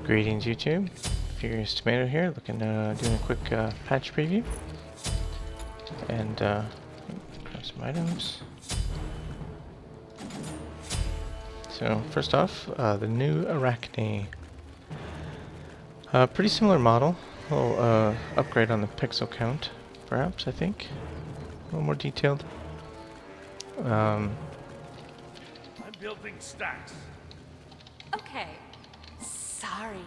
Greetings, YouTube. Furious Tomato here, doing a quick patch preview, and grab some items. So first off, the new Arachne. Pretty similar model. A little upgrade on the pixel count, perhaps. I think a little more detailed. I'm building stacks. Okay. Sorry.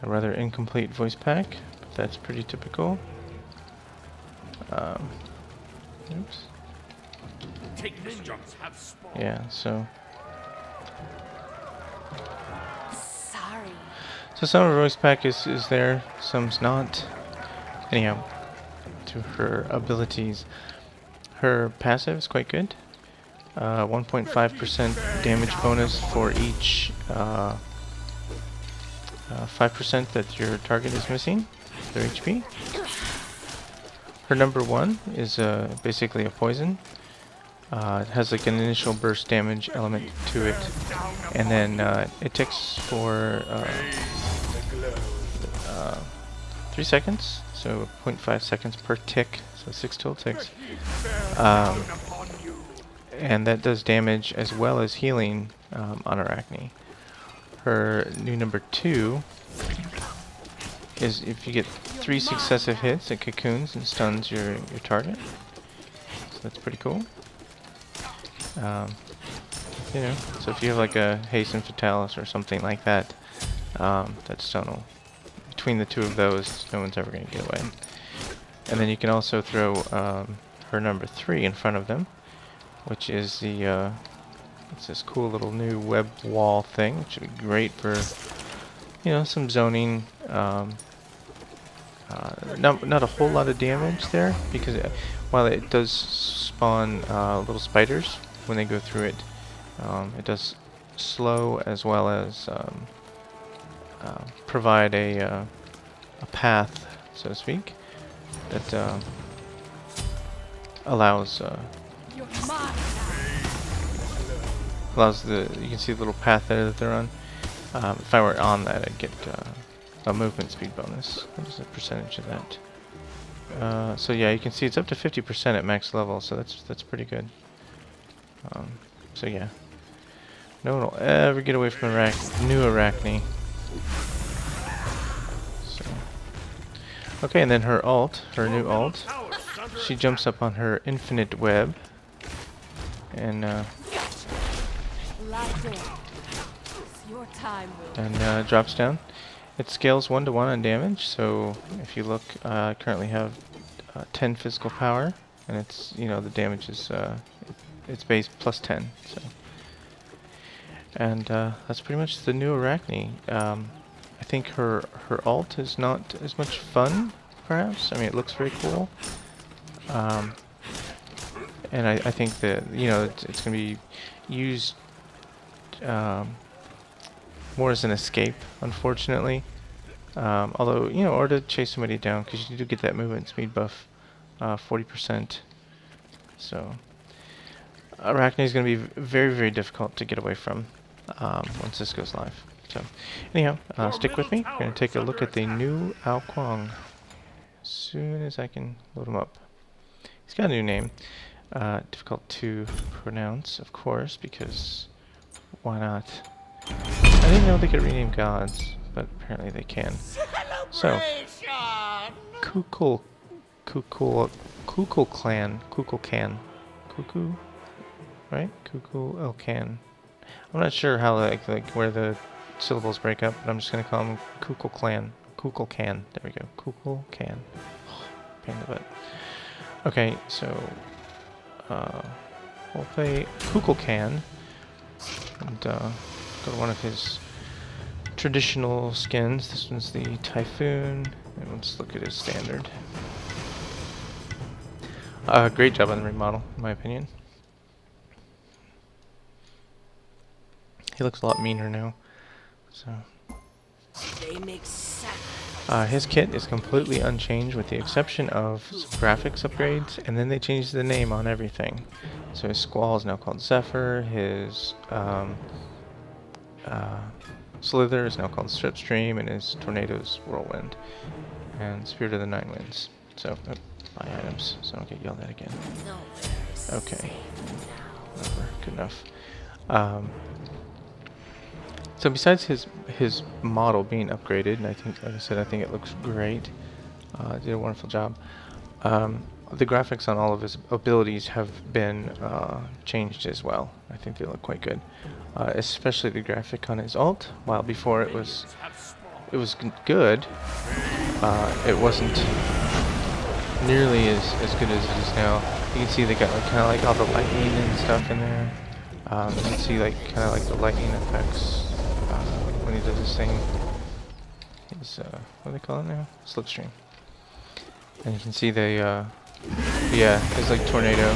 A rather incomplete voice pack, but that's pretty typical. Oops. Take this jumps have spawn. Yeah, so Sorry. some of her voice pack is there, some's not. Anyhow, to her abilities. Her passive is quite good. 1.5% damage bonus for each 5% that your target is missing, their HP. Her number 1 is basically a poison. It has like an initial burst damage element to it, and then it ticks for 3 seconds, so 0.5 seconds per tick, so 6 total ticks. And that does damage as well as healing on Arachne. Her new number 2 is if you get 3 successive hits, it cocoons and stuns your target. So that's pretty cool. You know, so if you have like a Hasten Fatalis or something like that, that stun will, between the two of those, no one's ever going to get away. And then you can also throw her number 3 in front of them, which is the it's this cool little new web wall thing, which would be great for, you know, some zoning. Not a whole lot of damage there, because while it does spawn little spiders when they go through it, it does slow as well as provide a path, so to speak, that allows you can see the little path there that they're on. If I were on that, I'd get a movement speed bonus. What is the percentage of that? So yeah, you can see it's up to 50% at max level, so that's pretty good. So yeah, no one will ever get away from new Arachne. So. Okay, and then her new alt, she jumps up on her infinite web, and drops down. It scales 1-to-1 on damage, so if you look, I currently have 10 physical power, and it's, you know, the damage is it's base plus 10. So, and that's pretty much the new Arachne. I think her ult is not as much fun, perhaps. I mean, it looks very cool, and I think that, you know, it's going to be used more as an escape, unfortunately. Although, you know, or to chase somebody down, because you do get that movement speed buff, 40%. So Arachne is going to be very, very difficult to get away from once this goes live. So anyhow, stick with me. We're going to take a look at the new Kuang as soon as I can load him up. He's got a new name. Difficult to pronounce, of course, because why not? I didn't know they could rename gods, but apparently they can. So, Kukulkan, right? Kukulkan. I'm not sure how like where the syllables break up, but I'm just gonna call him Kukulkan. There we go. Kukulkan. Pain in the butt. Okay, so we'll play Kukulkan and go to one of his traditional skins. This one's the Typhoon, and let's look at his standard. Great job on the remodel, in my opinion. He looks a lot meaner now. So his kit is completely unchanged with the exception of some graphics upgrades, and then they changed the name on everything. So his Squall is now called Zephyr, his Slither is now called Slipstream, and is Tornado's Whirlwind. And Spirit of the Nine Winds. So, buy items, so I don't get yelled at again. Okay. Whatever, good enough. So besides his model being upgraded, and I think, like I said, I think it looks great. Did a wonderful job. The graphics on all of his abilities have been changed as well. I think they look quite good, especially the graphic on his ult. While before it was good, it wasn't nearly as good as it is now. You can see they got like, kind of like all the lightning and stuff in there. You can see like kind of like the lightning effects when he does this thing. His what do they call it now? Slipstream. And you can see the yeah, there's like tornado,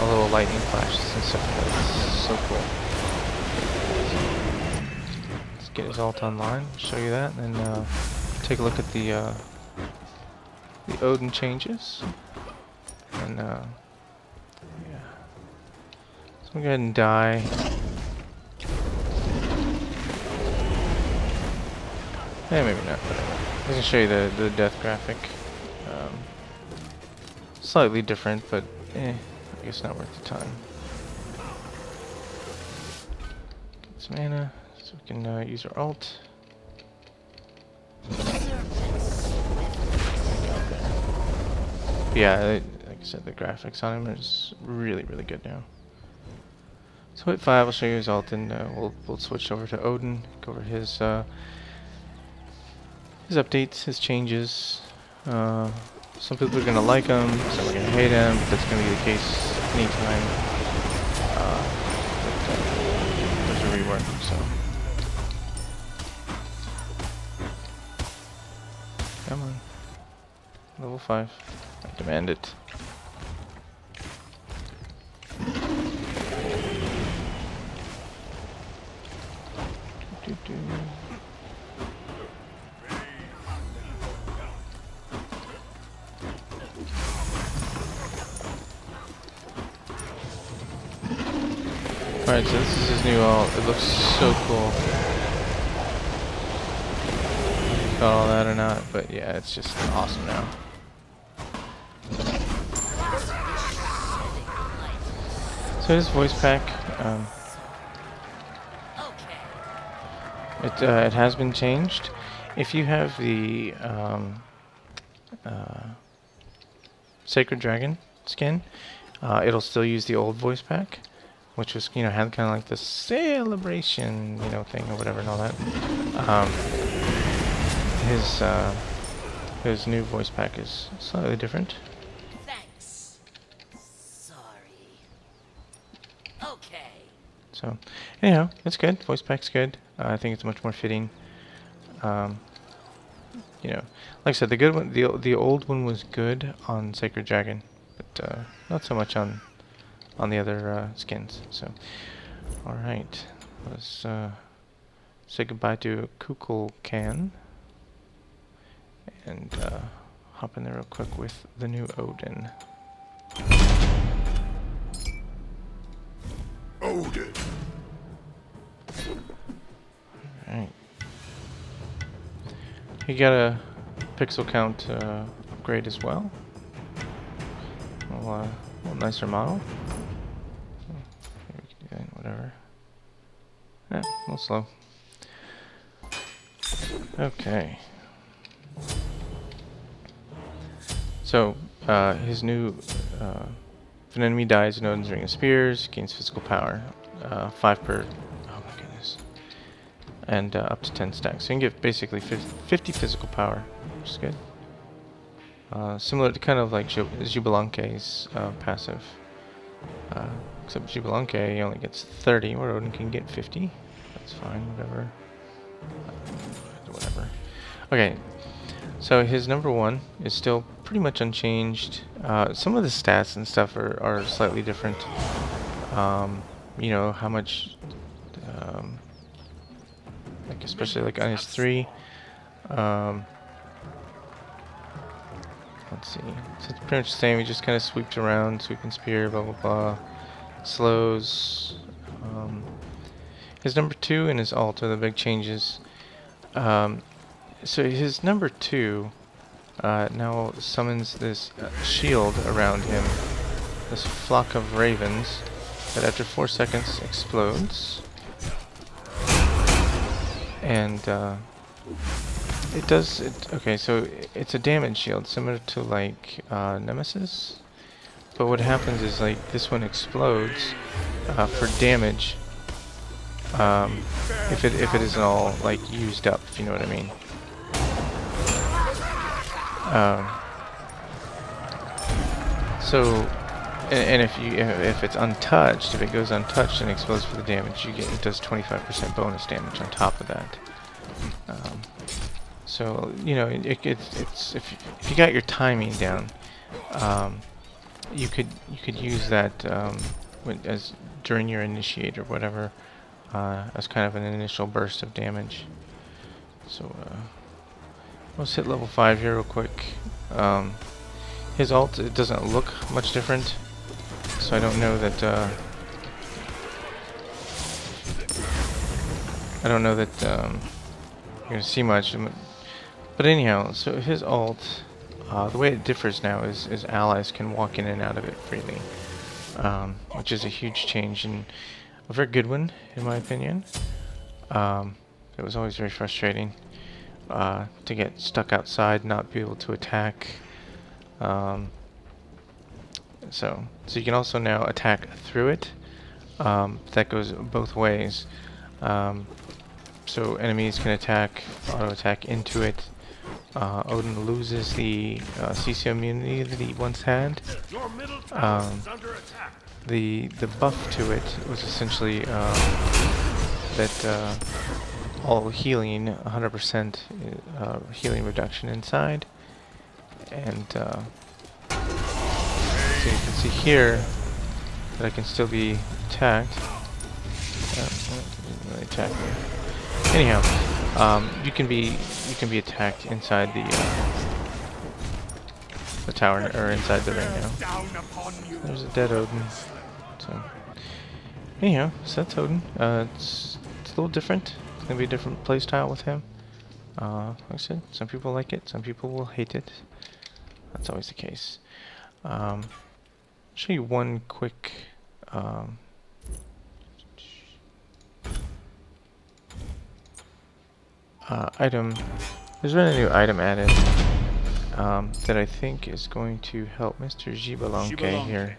a little lightning flashes and stuff. That's so cool. Let's get his ult online. Show you that, and then take a look at the Odin changes. And yeah, so I'm gonna go ahead and die. Yeah, maybe not. But I'm gonna show you the death graphic. Slightly different, but I guess not worth the time. Get some mana, so we can use our ult. Yeah, like I said, the graphics on him is really, really good now. So at 5, I'll show you his ult, and we'll switch over to Odin, go over his updates, his changes. Some people are gonna like him, some are gonna hate him, but that's gonna be the case anytime there's a rework. So, come on, level 5. I demand it. Alright, so this is his new ult. It looks so cool. If you call that or not, but yeah, it's just awesome now. So his voice pack, it has been changed. If you have the Sacred Dragon skin, it'll still use the old voice pack, which was, you know, had kind of like the celebration, you know, thing or whatever and all that. His new voice pack is slightly different. Thanks. Sorry. Okay. So, anyhow, it's good. Voice pack's good. I think it's much more fitting. You know, like I said, the good one, the old one was good on Sacred Dragon, but not so much on the other skins. So, all right, let's say goodbye to Kukulkan and hop in there real quick with the new Odin. Odin. All right. He got a pixel count upgrade as well. A little nicer model. Maybe we can do that, whatever. Yeah, a little slow. Okay. So, his new, if an enemy dies in Odin's Ring of Spears, gains physical power. 5 per, oh my goodness. And up to 10 stacks. So you can get basically 50 physical power, which is good. Similar to kind of like Jubilanke's passive. Except Jubilanke only gets 30, where Odin can get 50. That's fine, whatever. Whatever. Okay, so his number 1 is still pretty much unchanged. Some of the stats and stuff are slightly different. You know, how much, like especially like on his 3. Let's see. So it's pretty much the same. He just kind of sweeps around, sweep and spear, blah blah blah. Slows. his number 2 and his ult are the big changes. So his number 2 now summons this shield around him, this flock of ravens that after 4 seconds explodes. And it does it. Okay, so it's a damage shield similar to like Nemesis, but what happens is like this one explodes for damage if it isn't all like used up, if you know what I mean. So, and if it's untouched, if it goes untouched and explodes for the damage, it does 25% bonus damage on top of that. So you know it's if you got your timing down, you could use that as during your initiate or whatever as kind of an initial burst of damage. So let's hit level 5 here real quick. His ult, it doesn't look much different, so I don't know that you're gonna see much. But anyhow, so his ult, the way it differs now is allies can walk in and out of it freely, which is a huge change and a very good one in my opinion. It was always very frustrating to get stuck outside, not be able to attack. So you can also now attack through it. That goes both ways. So enemies can auto attack into it. Odin loses the CC immunity that he once had. Your middle tower is under attack. The buff to it was essentially that all healing, 100% healing reduction inside. And so you can see here that I can still be attacked. Didn't really attack me. Anyhow, you can be attacked inside the tower or inside the ring now. There's a dead Odin. So anyhow, so that's Odin. It's a little different. It's gonna be a different playstyle with him. Like I said, some people like it, some people will hate it. That's always the case. I'll show you one quick item. There's been a new item added that I think is going to help Mr. Jibalanke here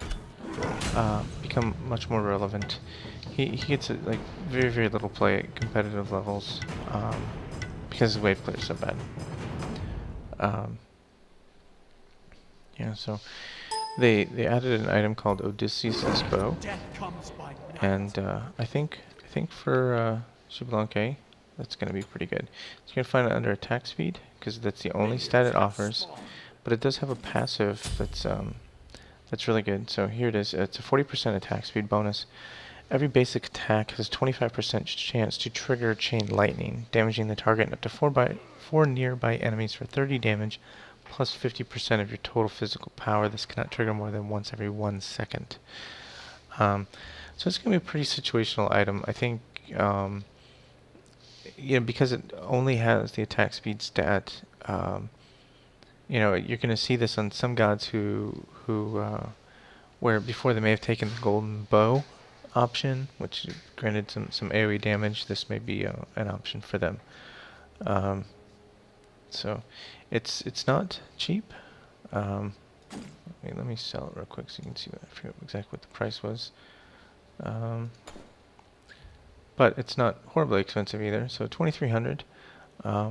become much more relevant. He gets like very little play at competitive levels because the wave player is so bad. Yeah, so they added an item called Odysseus' bow, and I think for Jibalanke that's going to be pretty good. So you're going to find it under attack speed because that's the only stat it offers, but it does have a passive that's really good. So here it is. It's a 40% attack speed bonus. Every basic attack has a 25% chance to trigger chain lightning, damaging the target up to 4 nearby enemies for 30 damage, plus 50% of your total physical power. This cannot trigger more than once every 1 second. So it's going to be a pretty situational item. I think, you know, because it only has the attack speed stat, you know, you're going to see this on some gods where before they may have taken the golden bow option, which granted some AoE damage. This may be an option for them. So it's not cheap. Let me sell it real quick so you can see I forget exactly what the price was. But it's not horribly expensive either. So 2,300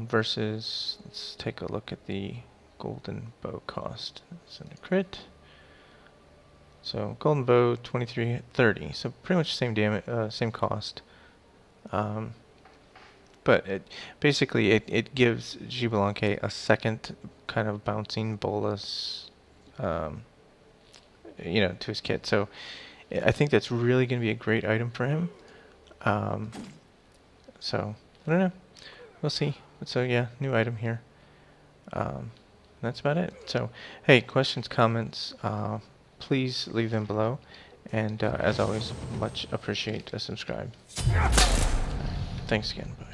versus, let's take a look at the golden bow cost. It's under crit. So golden bow 2330. So pretty much same same cost. But it basically it gives Jibalanke a second kind of bouncing bolus, you know, to his kit. So I think that's really going to be a great item for him. So I don't know. We'll see. But so yeah, new item here. That's about it. So hey, questions, comments, please leave them below. And as always, much appreciate a subscribe. Thanks again. Bye.